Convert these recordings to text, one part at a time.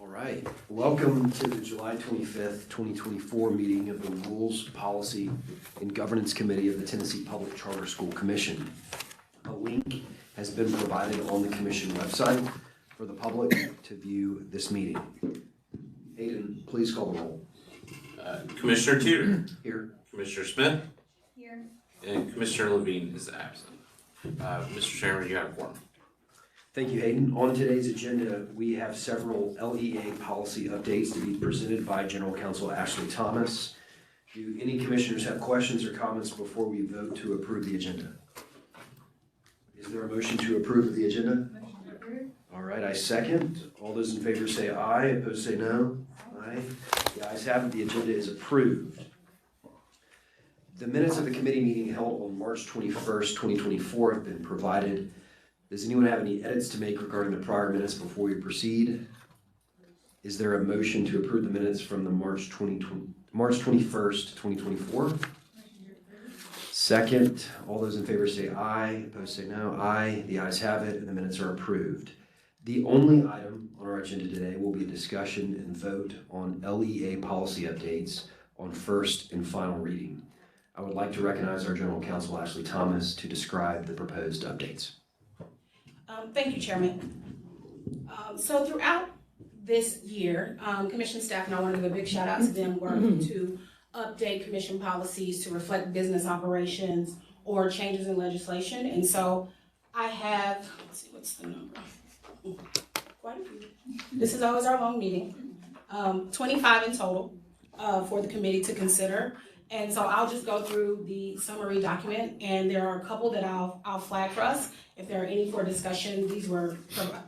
All right, welcome to the July 25th, 2024 meeting of the Rules, Policy, and Governance Committee of the Tennessee Public Charter School Commission. A link has been provided on the Commission website for the public to view this meeting. Hayden, please call the roll. Commissioner Teeter. Here. Commissioner Smith. Here. And Commissioner Levine is absent. Mr. Chairman, you have a quorum. Thank you, Hayden. On today's agenda, we have several LEA policy updates to be presented by General Counsel Ashley Thomas. Do any commissioners have questions or comments before we vote to approve the agenda? Is there a motion to approve the agenda? Motion to approve. All right, I second. All those in favor say aye, opposed say no. Aye. The ayes have it, the agenda is approved. The minutes of the committee meeting held on March 21st, 2024 have been provided. Does anyone have any edits to make regarding the prior minutes before we proceed? Is there a motion to approve the minutes from the March 21st, 2024? Motion to approve. Second. All those in favor say aye, opposed say no. Aye. The ayes have it, and the minutes are approved. The only item on our agenda today will be a discussion and vote on LEA policy updates on first and final reading. I would like to recognize our General Counsel, Ashley Thomas, to describe the proposed updates. Thank you, Chairman. So throughout this year, Commission staff, and I want to give a big shout out to them, worked to update Commission policies to reflect business operations or changes in legislation. And so I have, let's see, what's the number? Quite a few. This is always our long meeting. 25 in total for the committee to consider. And so I'll just go through the summary document, and there are a couple that I'll flag for us. If there are any for discussion, these were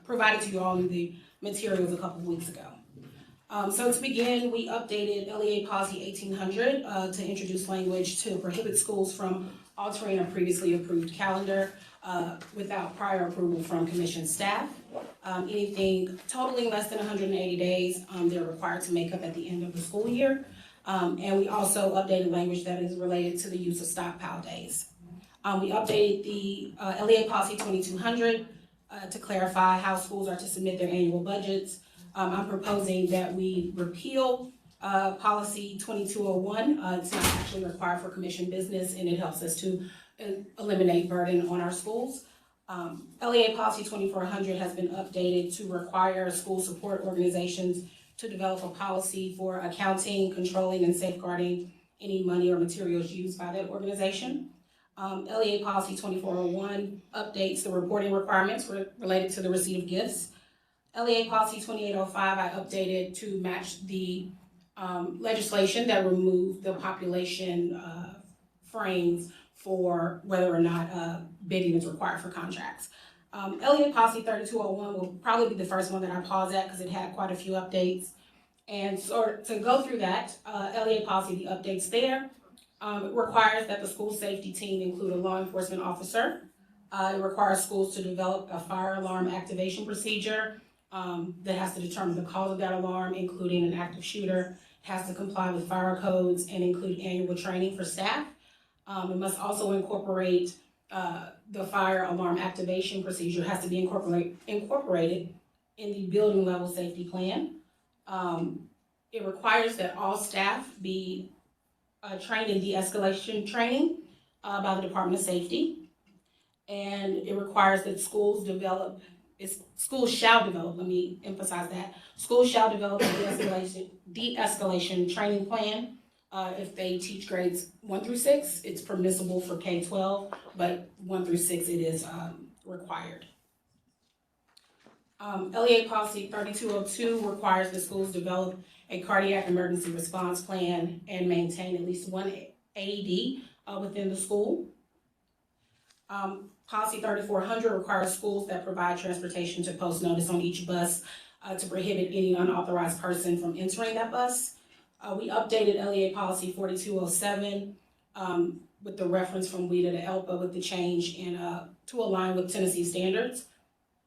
provided to you all in the materials a couple of weeks ago. So to begin, we updated LEA Policy 1800 to introduce language to prohibit schools from altering a previously approved calendar without prior approval from Commission staff. Anything totaling less than 180 days, they're required to make up at the end of the school year. And we also updated language that is related to the use of stockpile days. We updated the LEA Policy 2200 to clarify how schools are to submit their annual budgets. I'm proposing that we repeal Policy 2201. It's not actually required for commission business, and it helps us to eliminate burden on our schools. LEA Policy 2400 has been updated to require school support organizations to develop a policy for accounting, controlling, and safeguarding any money or materials used by that organization. LEA Policy 2401 updates the reporting requirements related to the receipt of gifts. LEA Policy 2805 I updated to match the legislation that removed the population frames for whether or not bidding is required for contracts. LEA Policy 3201 will probably be the first one that I pause at because it had quite a few updates. And so to go through that, LEA Policy, the updates there, it requires that the school safety team include a law enforcement officer. It requires schools to develop a fire alarm activation procedure that has to determine the cause of that alarm, including an active shooter. It has to comply with fire codes and include annual training for staff. It must also incorporate the fire alarm activation procedure has to be incorporated in the building level safety plan. It requires that all staff be trained in de-escalation training by the Department of Safety. And it requires that schools shall develop, let me emphasize that, schools shall develop a de-escalation training plan. If they teach grades 1 through 6, it's permissible for K-12, but 1 through 6 it is required. LEA Policy 3202 requires that schools develop a cardiac emergency response plan and maintain at least one AED within the school. Policy 3400 requires schools that provide transportation to post notice on each bus to prohibit any unauthorized person from entering that bus. We updated LEA Policy 4207 with the reference from WIDA to ELPA with the change in to align with Tennessee standards.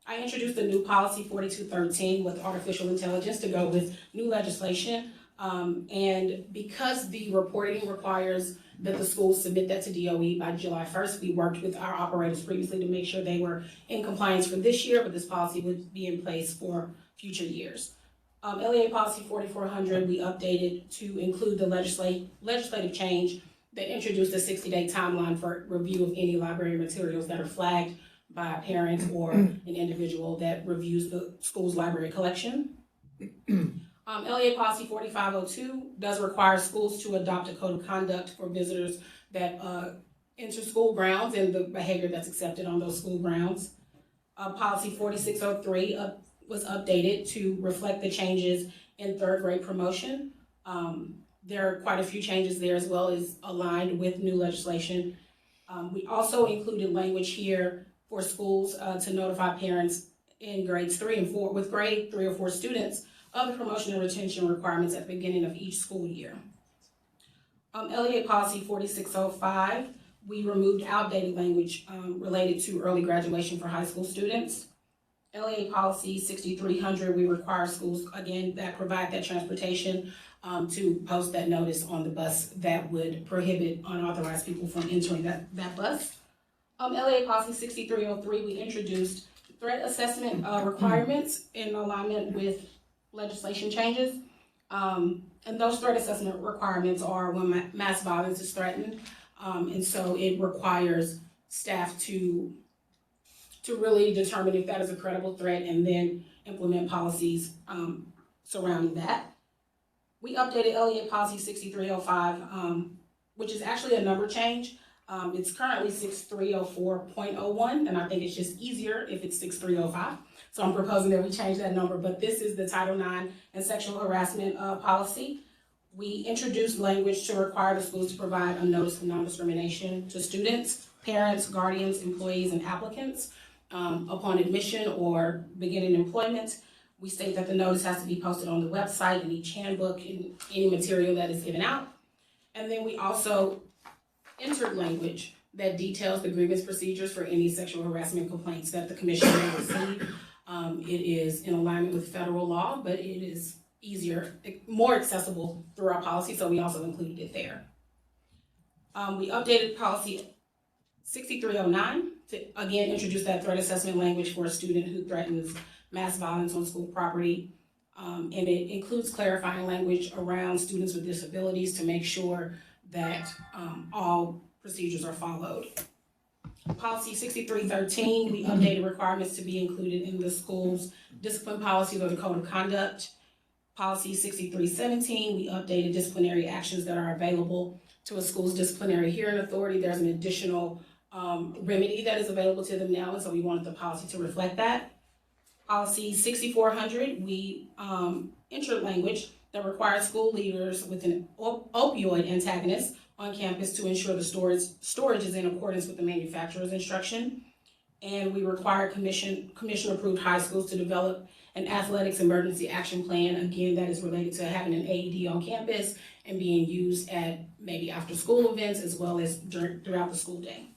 I introduced a new policy 4213 with artificial intelligence to go with new legislation. And because the reporting requires that the schools submit that to DOE by July 1st, we worked with our operators previously to make sure they were in compliance for this year, but this policy would be in place for future years. LEA Policy 4400, we updated to include the legislative change that introduced a 60-day timeline for review of any library materials that are flagged by a parent or an individual that reviews the school's library collection. LEA Policy 4502 does require schools to adopt a code of conduct for visitors that enter school grounds and the behavior that's accepted on those school grounds. Policy 4603 was updated to reflect the changes in third grade promotion. There are quite a few changes there as well as aligned with new legislation. We also included language here for schools to notify parents in grades 3 and 4, with grade 3 or 4 students, of the promotion and retention requirements at the beginning of each school year. LEA Policy 4605, we removed outdated language related to early graduation for high school students. LEA Policy 6300, we require schools, again, that provide that transportation to post that notice on the bus that would prohibit unauthorized people from entering that bus. LEA Policy 6303, we introduced threat assessment requirements in alignment with legislation changes. And those threat assessment requirements are when mass violence is threatened. And so it requires staff to really determine if that is a credible threat and then implement policies surrounding that. We updated LEA Policy 6305, which is actually a number change. It's currently 6304.01, and I think it's just easier if it's 6305. So I'm proposing that we change that number, but this is the Title IX and sexual harassment policy. We introduced language to require the schools to provide a notice of non-discrimination to students, parents, guardians, employees, and applicants upon admission or beginning employment. We state that the notice has to be posted on the website, in each handbook, in any material that is given out. And then we also entered language that details the grievance procedures for any sexual harassment complaints that the commission may receive. It is in alignment with federal law, but it is easier, more accessible through our policy, so we also included it there. We updated Policy 6309 to again introduce that threat assessment language for a student who threatens mass violence on school property. And it includes clarifying language around students with disabilities to make sure that all procedures are followed. Policy 6313, we updated requirements to be included in the school's discipline policy or the code of conduct. Policy 6317, we updated disciplinary actions that are available to a school's disciplinary hearing authority. There's an additional remedy that is available to them now, and so we wanted the policy to reflect that. Policy 6400, we entered language that requires school leaders with an opioid antagonist on campus to ensure the storage is in accordance with the manufacturer's instruction. And we require commission-approved high schools to develop an athletics emergency action plan, again, that is related to having an AED on campus and being used at maybe after-school events as well as throughout the school day.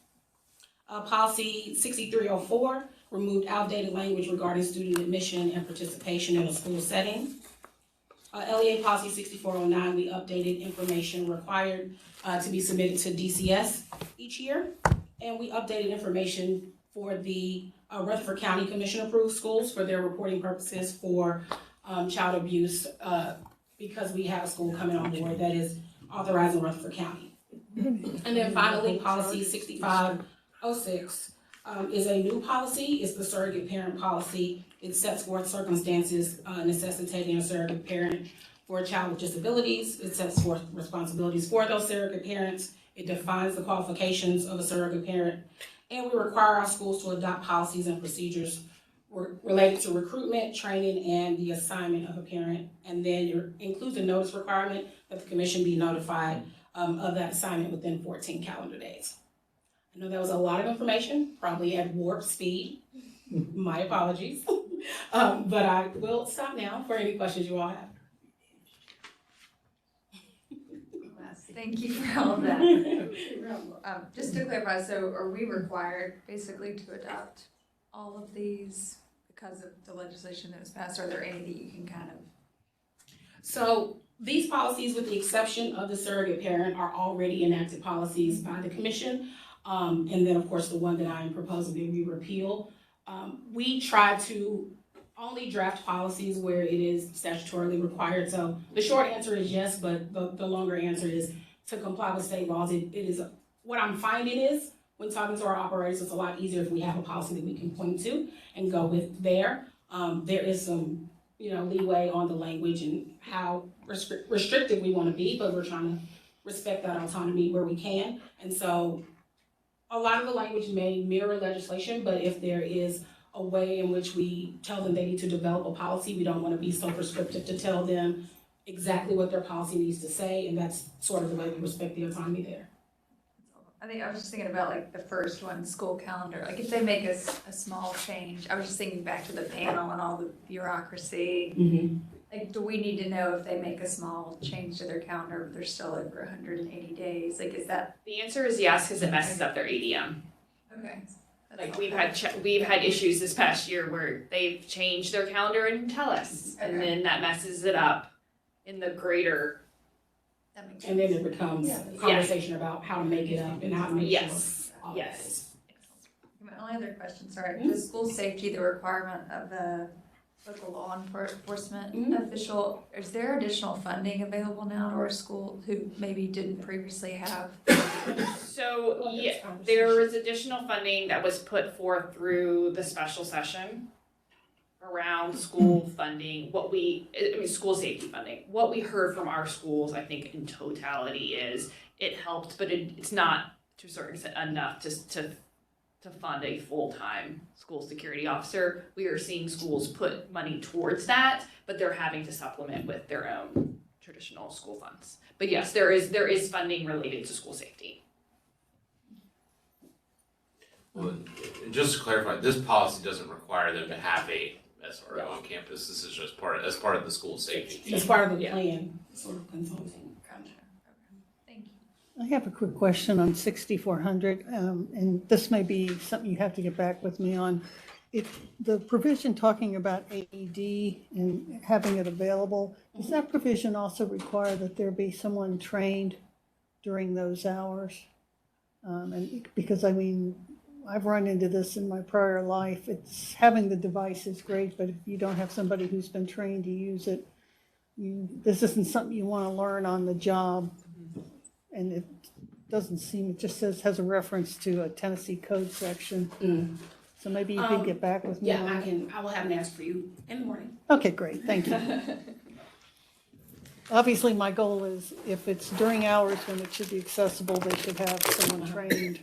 Policy 6304 removed outdated language regarding student admission and participation in a school setting. LEA Policy 6409, we updated information required to be submitted to DCS each year. And we updated information for the Rutherford County Commission-approved schools for their reporting purposes for child abuse because we have a school coming on board that is authorized in Rutherford County. And then finally, Policy 6506 is a new policy. It's the surrogate parent policy. It sets forth circumstances necessitating a surrogate parent for a child with disabilities. It sets forth responsibilities for those surrogate parents. It defines the qualifications of a surrogate parent. And we require our schools to adopt policies and procedures related to recruitment, training, and the assignment of a parent. And then it includes a notice requirement that the commission be notified of that assignment within 14 calendar days. I know that was a lot of information, probably at warp speed. My apologies. But I will stop now for any questions you all have. Thank you for all of that. Just to clarify, so are we required basically to adopt all of these because of the legislation that was passed? Or are there any that you can kind of? So these policies, with the exception of the surrogate parent, are already enacted policies by the commission. And then of course the one that I am proposing that we repeal. We try to only draft policies where it is statutorily required. So the short answer is yes, but the longer answer is to comply with state laws. It is, what I'm finding is, when talking to our operators, it's a lot easier if we have a policy that we can point to and go with there. There is some, leeway on the language and how restrictive we want to be, but we're trying to respect that autonomy where we can. And so a lot of the language may mirror legislation, but if there is a way in which we tell them they need to develop a policy, we don't want to be so prescriptive to tell them exactly what their policy needs to say, and that's sort of the way we respect the autonomy there. I think I was just thinking about like the first one, school calendar, like if they make a small change, I was just thinking back to the panel and all the bureaucracy. Mm-hmm. Like, do we need to know if they make a small change to their calendar, but they're still over 180 days? Like, is that? The answer is yes, because it messes up their ADM. Okay. Like we've had issues this past year where they've changed their calendar and didn't tell us, and Okay. then that messes it up in the greater. That makes And then sense. it becomes Yeah. a conversation about how to make it up and how to make Yes, sure. yes. My only other question, sorry, Mhm. the school safety, the requirement of the local law enforcement Mhm. official, is there additional funding available now to our school who maybe didn't previously have? So yeah, there was additional funding that was put forth through the special session around school funding. School safety funding. What we heard from our schools, I think in totality, is it helped, but it's not to a certain extent enough to fund a full-time school security officer. We are seeing schools put money towards that, but they're having to supplement with their own traditional school funds. But yes, there is funding related to school safety. Well, and just to clarify, this policy doesn't require them to have a SRO on campus. This is just part of the school safety. It's part of the Yeah. plan, sort of consulting. Gotcha. Okay. Thank you. I have a quick question on 6400, and this may be something you have to get back with me on. The provision talking about AED and having it available, does that provision also require that there be someone trained during those hours? And because, I've run into this in my prior life. It's having the device is great, but if you don't have somebody who's been trained to use it, this isn't something you want to learn on the job. And it just has a reference to a Tennessee code section. Mm. So maybe you could get back with me Yeah, on that. I will have an answer for you in the morning. Okay, great, thank you. Obviously, my goal is if it's during hours when it should be accessible, they should have someone trained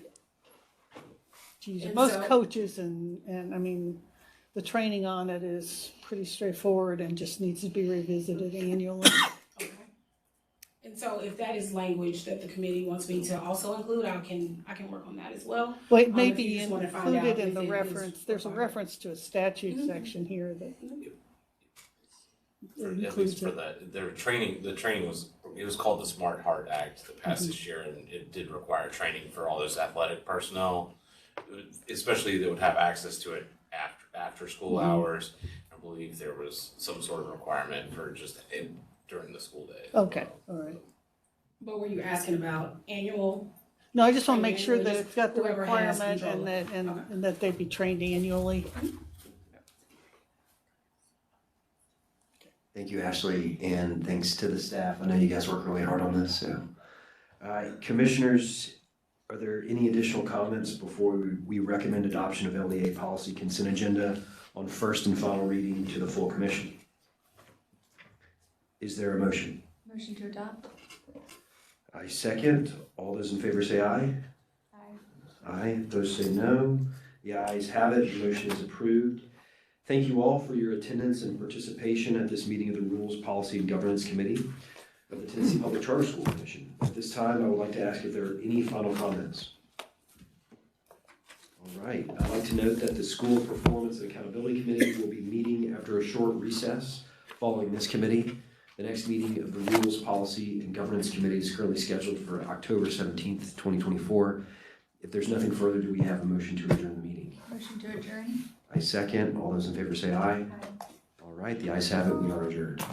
to use it. And Most so- coaches the training on it is pretty straightforward and just needs to be revisited annually. Okay. And so if that is language that the committee wants me to also include, I can work on that as well. Well, it may If you be just wanna find out included in if the it is reference, there's a required. reference to a statute Mhm. section here that At includes least for it. that, the training was called the Smart Heart Act that passed this year, and it did require training for all those athletic personnel, especially that would have access to it after school hours. I believe there was some sort of requirement for just during the school day. Okay, all right. But were you asking about annual? No, I just want to make Training, sure or that just it's got the whoever has requirement control. and that they be trained annually. Thank you, Ashley, and thanks to the staff. I know you guys work really hard on this, so. Commissioners, are there any additional comments before we recommend adoption of LEA policy consent agenda on first and final reading to the full commission? Is there a motion? Motion to adopt? I second. All those in favor say aye. Aye. Aye. Those say no. The ayes have it. The motion is approved. Thank you all for your attendance and participation at this meeting of the Rules, Policy, and Governance Committee of the Tennessee Public Charter School Commission. At this time, I would like to ask if there are any final comments. All right. I'd like to note that the School Performance and Accountability Committee will be meeting after a short recess following this committee. The next meeting of the Rules, Policy, and Governance Committee is currently scheduled for October 17th, 2024. If there's nothing further, do we have a motion to adjourn the meeting? Motion to adjourn? I second. All those in favor say aye. Aye. All right, the ayes have it. We are adjourned.